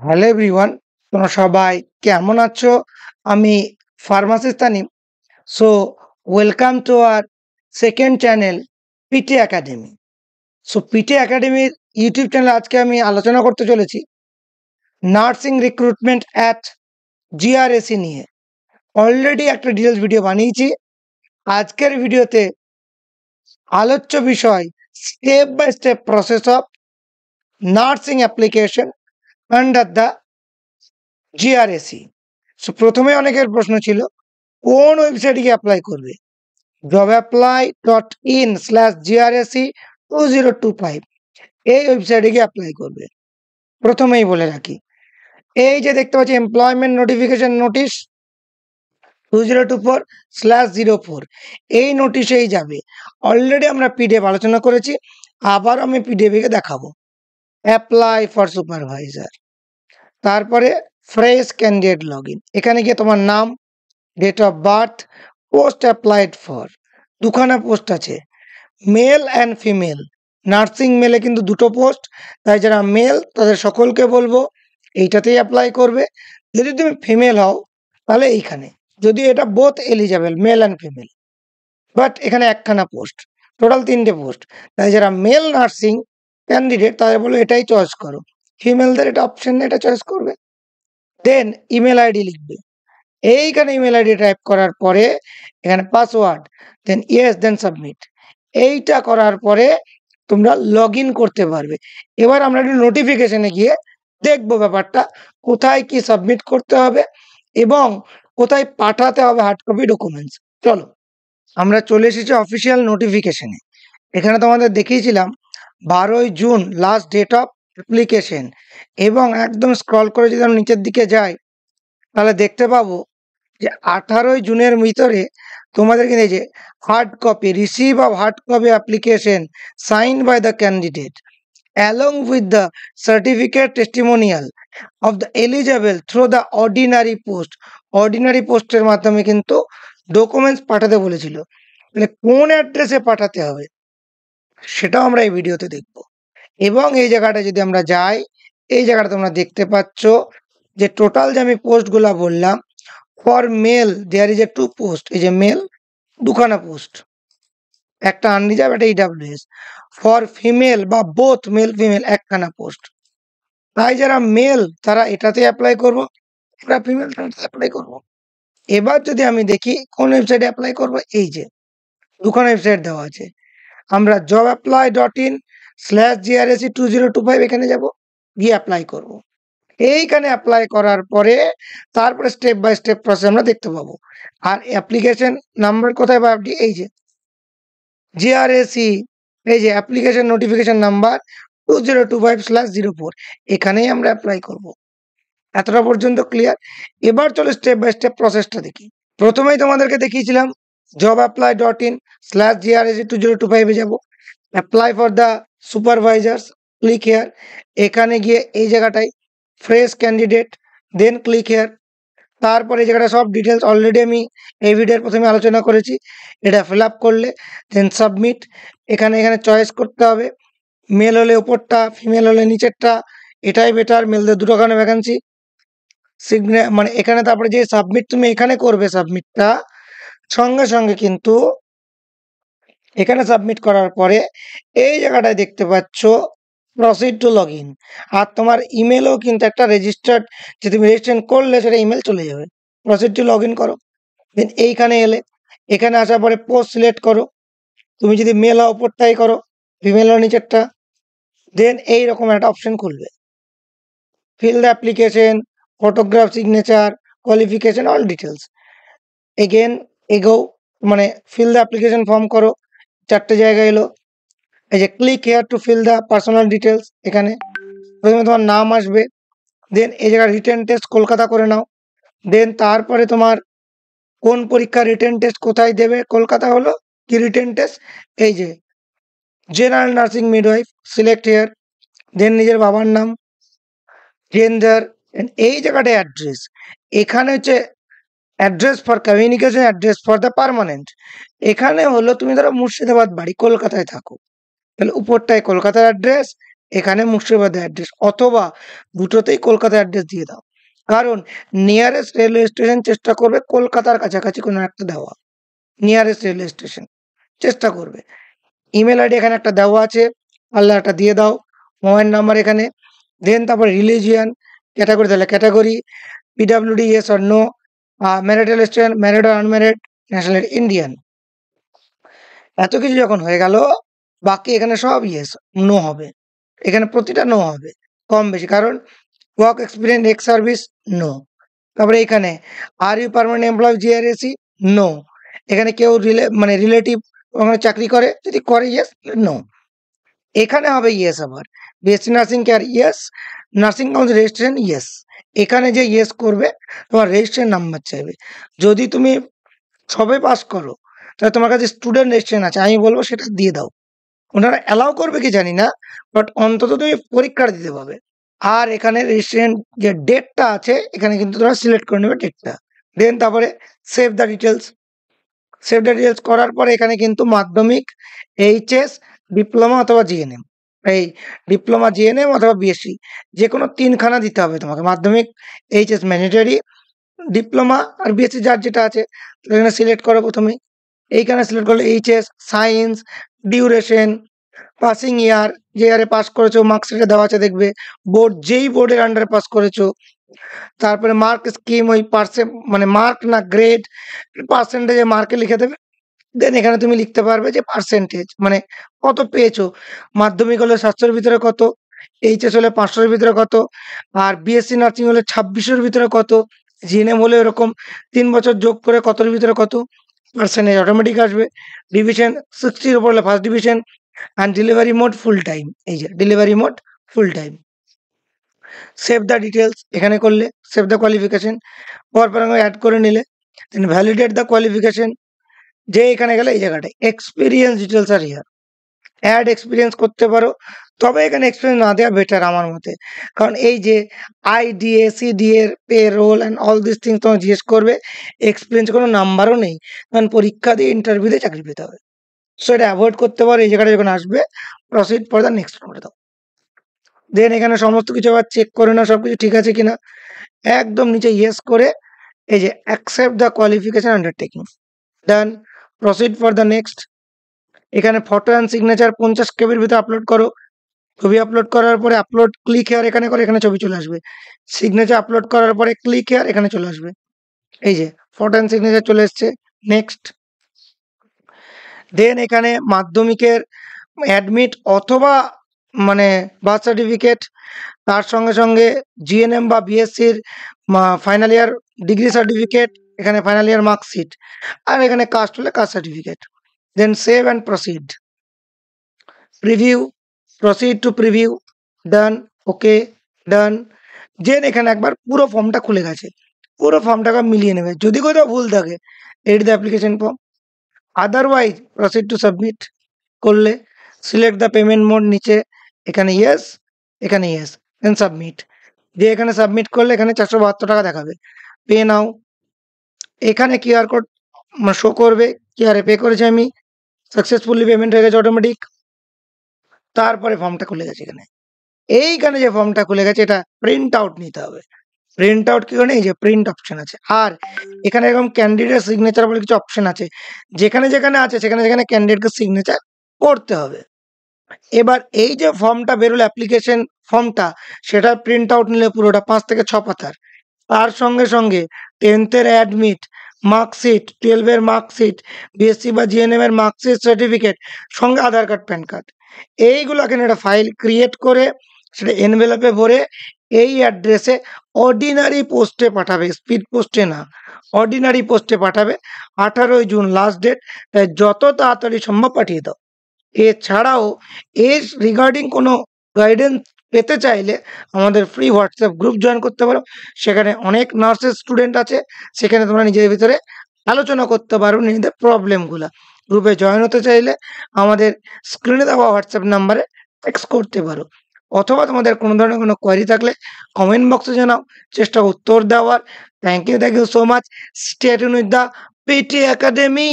Hello everyone, তোমরা সবাই কেমন আছো? আমি pharmacist Tanim. So welcome to our second channel PT academy. So PT একাডেমির ইউটিউব চ্যানেলে আজকে আমি আলোচনা করতে চলেছি নার্সিং রিক্রুটমেন্ট অ্যাট জিআরএসি নিয়ে। অলরেডি একটা ডিটেলস ভিডিও বানিয়েছি। আজকের ভিডিওতে আলোচ্য বিষয় step by step process of nursing application under the GRSE. So প্রথমে অনেকের প্রশ্ন ছিল কোন ওয়েবসাইটে গিয়ে অ্যাপ্লাই করবে। jobapply.in/grse2025 এই ওয়েবসাইটে গিয়ে অ্যাপ্লাই করবে। প্রথমেই বলে রাখি, এই যে দেখতে পাচ্ছি এমপ্লয়মেন্ট নোটিফিকেশন নোটিশ 2024/04 এই নোটিশেই যাবে। অলরেডি আমরা পিডিএফ আলোচনা করেছি, আবার আমি পিডিএফ কে দেখাবো। অ্যাপ্লাই ফর সুপারভাইজার, তারপরে ফ্রেশ ক্যান্ডিডেট লগ ইন, এখানে গিয়ে তোমার নাম, date of birth, post applied for, দুখানা পোস্ট আছে, মেল অ্যান্ড ফিমেল। নার্সিং মেলে কিন্তু দুটো পোস্ট, তাই যারা মেল তাদের সকলকে বলবো এইটাতেই অ্যাপ্লাই করবে। যদি তুমি ফিমেল হও তাহলে এইখানে, যদিও এটা both eligible, mail and female, but এখানে একখানা পোস্ট, টোটাল 3টে পোস্ট। তাই যারা মেল নার্সিং ক্যান্ডিডেট তাদের বলবো এটাই চয়েস করো। ফিমেলদের এটা অপশন নেই, এটা চয়েস করবে। দেন ইমেল আইডি লিখবে, এইখানে ইমেল আইডি টাইপ করার পরে এখানে পাসওয়ার্ড, দেন ইয়েস, দেন সাবমিট। এইটা করার পরে তোমরা লগ ইন করতে পারবে। এবার আমরা একটু নোটিফিকেশনে গিয়ে দেখবো ব্যাপারটা, কোথায় কি সাবমিট করতে হবে এবং কোথায় পাঠাতে হবে হার্ড কপি ডকুমেন্টস। চলো আমরা চলে এসেছি অফিসিয়াল নোটিফিকেশনে। এখানে তোমাদের দেখিয়েছিলাম 12ই June last date of application, এবং একদম স্ক্রল করে যদি আমরা নিচের দিকে যাই তাহলে দেখতে পাবো যে 18ই জুনের ভিতরে তোমাদের কিন্তু এই যে hard copy, receive of hard copy application sign by the candidate along with the certificate testimonial of the eligible through the ordinary post. Ordinary পোস্টের মাধ্যমে কিন্তু ডকুমেন্টস পাঠাতে বলেছিল, তাহলে কোন অ্যাড্রেসে পাঠাতে হবে সেটাও আমরা এই ভিডিওতে দেখব। এবং এই জায়গাটা যদি আমরা যাই, এই জায়গাটা তোমরা দেখতে পাচ্ছ যে টোটাল যে আমি পোস্টগুলা বললাম, for male there is a 2 post, এই যে মেল দুখানা পোস্ট, একটা আনরিজার্ভ, একটা ইডাব্লিউএস। ফর ফিমেল বা বোথ মেল ফিমেল একখানা পোস্ট। তাই যারা মেল তারা এটাতে অ্যাপ্লাই করব, যারা ফিমেল তারা অ্যাপ্লাই করব। এবার যদি আমি দেখি কোন ওয়েবসাইটে অ্যাপ্লাই করব, এই যে দুখানা ওয়েবসাইট দেওয়া আছে। আমরা jobapply.in/grse2025 এখানে যাব, গিয়ে অ্যাপ্লাই করব। এইখানে অ্যাপ্লাই করার পরে তারপরে স্টেপ বাই স্টেপ প্রসেস আমরা দেখতে পাবো। আর অ্যাপ্লিকেশন নাম্বার কোথায় পাবো, এই যে জিআরএসি, এই যে অ্যাপ্লিকেশন নোটিফিকেশন নাম্বার 2025/04, এখানেই আমরা অ্যাপ্লাই করব। এতটা পর্যন্ত ক্লিয়ার। এবার চলো স্টেপ বাই স্টেপ প্রসেসটা দেখি। প্রথমেই তোমাদেরকে দেখিয়েছিলাম jobapply.in/grse2025 এ যাব, apply for the supervisors, click here. এখানে গিয়ে এই জায়গাটায় fresh candidate, then click here. তারপরে এই জায়গাটা সব ডিটেলস অলরেডি আমি এই ভিডিওর প্রথমে আলোচনা করেছি, এটা ফিল আপ করলে দেন সাবমিট। এখানে চয়েস করতে হবে, মেল হলে উপরটা, ফিমেল হলে নিচেরটা, এটাই বেটার। মেলদের দুটো কারণে ভ্যাকান্সি মানে এখানে। তারপরে যে সাবমিট তুমি এখানে করবে, সাবমিটটা সঙ্গে সঙ্গে কিন্তু এখানে সাবমিট করার পরে এই জায়গাটায় দেখতে পাচ্ছ প্রসিড টু লগ ইন। আর তোমার ইমেলও কিন্তু একটা রেজিস্টার্ড, যে তুমি রেজিস্ট্রেশন করলে সেটা ইমেল চলে যাবে। প্রসিড টু লগ ইন করো, দেন এইখানে এলে এখানে আসার পরে পোস্ট সিলেক্ট করো। তুমি যদি মেল হও ওপরটাই করো, ফিমেল হও নিচেরটা। দেন এইরকম একটা অপশন খুলবে, fill the application, photograph, signature, qualification, all details. Again এগো, মানে ফিল দ্য অ্যাপ্লিকেশন ফর্ম করো, 4টে জায়গা এলো। এই যে click here to fill the personal details, এখানে প্রথমে তোমার নাম আসবে, দেন এই জায়গায় রিটেন টেস্ট কলকাতা করে নাও। দেন তারপরে তোমার কোন পরীক্ষা রিটেন টেস্ট কোথায় দেবে, কলকাতা হলো কি রিটেন টেস্ট, এই যে general nursing midwife, select here. Then নিজের বাবার নাম, জেন্ডার, এই জায়গাটায় অ্যাড্রেস। এখানে হচ্ছে address for communication, address for the permanent. এখানে হলো তুমি ধরো মুর্শিদাবাদ বাড়ি, কলকাতায় থাকো, তাহলে উপরটায় কলকাতার অ্যাড্রেস, এখানে মুর্শিদাবাদের অ্যাড্রেস, অথবা দুটোতেই কলকাতার অ্যাড্রেস দিয়ে দাও। কারণ নিয়ারেস্ট রেলওয়ে স্টেশন চেষ্টা করবে কলকাতার কাছাকাছি কোনো একটা দেওয়া, নিয়ারেস্ট রেলওয়ে স্টেশন চেষ্টা করবে। ইমেল আইডি এখানে একটা দেওয়া আছে, পারলে একটা দিয়ে দাও। মোবাইল নাম্বার এখানে। দেন তারপরে রিলিজিয়ান, ক্যাটাগরি তাহলে category, PWD yes or no, marital status married or unmarried, national Indian. এত কিছু যখন হয়ে গেল, বাকি এখানে সব ইয়েস নো হবে, এখানে প্রতিটা নো হবে কম বেশি, কারণ work experience ex service no. তারপরে এখানে আর ইউ পার্মানেন্ট এমপ্লয় জিআরএসি নো। এখানে কেউ রিলেটিভ ওখানে চাকরি করে, যদি করে ইয়েস, নো। এখানে হবে ইয়েস। আবার BSc nursing care yes, nursing council registration yes. এখানে যে ইয়েস করবে তোমার রেজিস্ট্রেশন নাম্বার চাইবে। যদি তুমি সবে পাস করো তাহলে তোমার কাছে স্টুডেন্ট রেজিস্ট্রেশন আছে, আমি বলবো সেটা দিয়ে দাও। ওনারা অ্যালাউ করবে কি জানি না, বাট অন্তত তুমি পরীক্ষাটা দিতে পারবে। আর এখানে রেজিস্ট্রেশন যে ডেটটা আছে এখানে কিন্তু তোমরা সিলেক্ট করে নেবে ডেটটা। দেন তারপরে save the details. Save the details করার পরে এখানে কিন্তু মাধ্যমিক, এইচএস, ডিপ্লোমা অথবা জিএনএম, এই ডিপ্লোমা জিএনএম অথবা বিএসসি যে কোনো 3খানা দিতে হবে তোমাকে। মাধ্যমিক, এইচএস ম্যান্ডেটরি, ডিপ্লোমা আর বিএসসি যার যেটা আছে এখানে সিলেক্ট করো প্রথমে। এইখানে সিলেক্ট করলে এইচএস, সায়েন্স, ডিউরেশন, পাসিং ইয়ার, যে ইয়ারে পাস করেছো মার্কশিটে দেওয়া আছে দেখবে, বোর্ড যেই বোর্ডের আন্ডারে পাস করেছো। তারপরে মার্ক স্কিম, ওই মার্ক না গ্রেড, পার্সেন্টেজে মার্কে লিখে দেবে। দেন এখানে তুমি লিখতে পারবে যে পার্সেন্টেজ মানে কত পেয়েছো। মাধ্যমিক হলে 700-র ভিতরে কত, এইচএস হলে 500-র ভিতরে কত, আর বিএসসি নার্সিং হলে 2600-র ভিতরে কত, জিএনএম হলে এরকম 3 বছর যোগ করে কতর ভিতরে কত, পার্সেন্টেজ অটোমেটিক আসবে। ডিভিশন 60-র উপর হলে first division, and delivery mode full time, এই যে delivery mode full time. Save the details এখানে করলে, সেভ দ্য কোয়ালিফিকেশন পরপর অ্যাড করে নিলে। দেন ভ্যালিডেট দ্য কোয়ালিফিকেশন, যে এখানে গেলে এই জায়গাটায় এক্সপিরিয়েন্স ডিটেলস আর ইয়ার অ্যাড এক্সপিরিয়েন্স করতে পারো, তবে এখানে এক্সপিরিয়েন্স না দেওয়া বেটার আমার মতে। কারণ এই যে আইডিএ, সিডিএর pay roll and all this things তোমার জিজ্ঞেস করবে, এক্সপিরিয়েন্স কোনো নাম্বারও নেই, কারণ পরীক্ষা দিয়ে ইন্টারভিউ দিয়ে চাকরি পেতে হবে। সো এটা অ্যাভয়েড করতে পারো। এই জায়গাটা যখন আসবে প্রসিড ফর দ্য নেক্সট করে দাও। দেন এখানে সমস্ত কিছু আবার চেক করে নাও সব কিছু ঠিক আছে কিনা, একদম নিচে ইয়েস করে এই যে accept the qualification undertaking, then proceed for the next. এখানে ফটো অ্যান্ড সিগনেচার 50 কেবির ভিতরে আপলোড করো। ছবি আপলোড করার পরে আপলোড ক্লিক হেয়ার এখানে করে, এখানে ছবি চলে আসবে। সিগনেচার আপলোড করার পরে ক্লিক হেয়ার এখানে চলে আসবে। এই যে ফটো অ্যান্ড সিগনেচার চলে এসছে, নেক্সট। দেন এখানে মাধ্যমিকের অ্যাডমিট অথবা বার্থ সার্টিফিকেট, তার সঙ্গে সঙ্গে জিএনএম বা বিএসসির ফাইনাল ইয়ার ডিগ্রি সার্টিফিকেট, এখানে ফাইনাল ইয়ার মার্কশিট, আর এখানে কাস্ট হলে caste certificate. Then save and proceed, preview, proceed to preview, done, okay, done. Then এখানে একবার পুরো ফর্মটা খুলে গেছে, পুরো ফর্মটাকে মিলিয়ে নেবে। যদি কোথাও ভুল থাকে edit the application form, otherwise proceed to submit করলে সিলেক্ট দ্য পেমেন্ট মোড, নিচে এখানে ইয়েস, এখানে ইয়েস, দেন সাবমিট। দিয়ে এখানে সাবমিট করলে এখানে 472 টাকা দেখাবে, পে নাও। এখানে কিউআর কোড শো করবে, কিউআরে পে করেছি আমি, সাকসেসফুলি পেমেন্ট হয়ে গেছে অটোমেটিক। তারপরে ফর্মটা খুলে গেছে। এইখানে যে ফর্মটা খুলে গেছে এটা প্রিন্ট আউট নিতে হবে। প্রিন্ট আউট কি করে, এই যে প্রিন্ট অপশন আছে, আর এখানে এরকম ক্যান্ডিডেট সিগনেচার বলে কিছু অপশন আছে, যেখানে যেখানে আছে সেখানে সেখানে ক্যান্ডিডেটকে সিগনেচার করতে হবে। এবার এই যে ফর্মটা বেরোলো অ্যাপ্লিকেশন ফর্মটা, সেটা প্রিন্ট আউট নিলে পুরোটা 5 থেকে 6 পাতার, তার সঙ্গে সঙ্গে 10th-এর অ্যাডমিট, মার্কশিট, 12-এর মার্কশিট, বিএসসি বা জিএনএম এর মার্কশিট সার্টিফিকেট, সঙ্গে আধার কার্ড, প্যান কার্ড, এইগুলোকে একটা ফাইল ক্রিয়েট করে সেটা এনভেলপে ভরে এই অ্যাড্রেসে অর্ডিনারি পোস্টে পাঠাবে, স্পিড পোস্টে না, অর্ডিনারি পোস্টে পাঠাবে। 18ই জুন লাস্ট ডেট, তাই যত তাড়াতাড়ি সম্ভব পাঠিয়ে দাও। এছাড়াও এর রিগার্ডিং কোনো গাইডেন্স পেতে চাইলে আমাদের ফ্রি হোয়াটসঅ্যাপ গ্রুপ জয়েন করতে পারো। সেখানে অনেক নার্সের স্টুডেন্ট আছে, সেখানে তোমরা নিজেদের ভিতরে আলোচনা করতে পারো নিজেদের প্রবলেমগুলো। গ্রুপে জয়েন হতে চাইলে আমাদের স্ক্রিনে দেওয়া হোয়াটসঅ্যাপ নাম্বারে টেক্সট করতে পারো, অথবা তোমাদের কোনো ধরনের কোনো কোয়ারি থাকলে কমেন্ট বক্সে জানাও, চেষ্টা উত্তর দেওয়ার। Thank you so much. Stay tune with the PT academy.